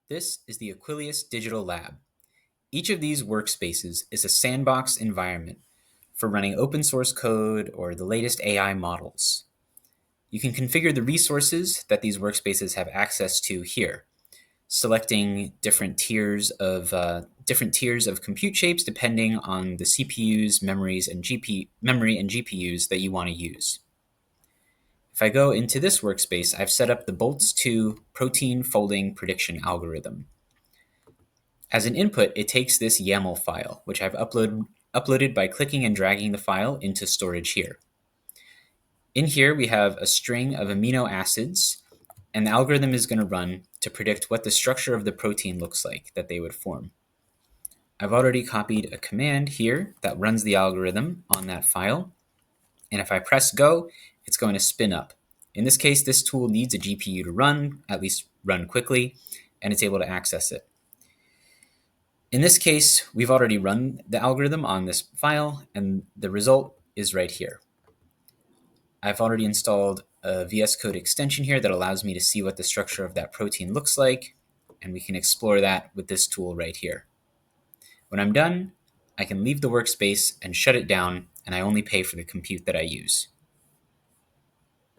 This is the Aquillius Digital Lab. Each of these workspaces is a sandbox environment for running open source code or the latest AI models. You can configure the resources that these workspaces have access to here, selecting different tiers of compute shapes depending on the CPUs, memory, and GPUs that you want to use. If I go into this workspace, I've set up the boltz2 protein folding prediction algorithm. As an input, it takes this YAML file, which I've uploaded by clicking and dragging the file into storage here. In here, we have a string of amino acids, and the algorithm is going to run to predict what the structure of the protein looks like that they would form. I've already copied a command here that runs the algorithm on that file, and if I press go, it's going to spin up. In this case, this tool needs a GPU to run, at least run quickly, and it's able to access it. In this case, we've already run the algorithm on this file, and the result is right here. I've already installed a VS Code extension here that allows me to see what the structure of that protein looks like, and we can explore that with this tool right here. When I'm done, I can leave the workspace and shut it down, and I only pay for the compute that I use.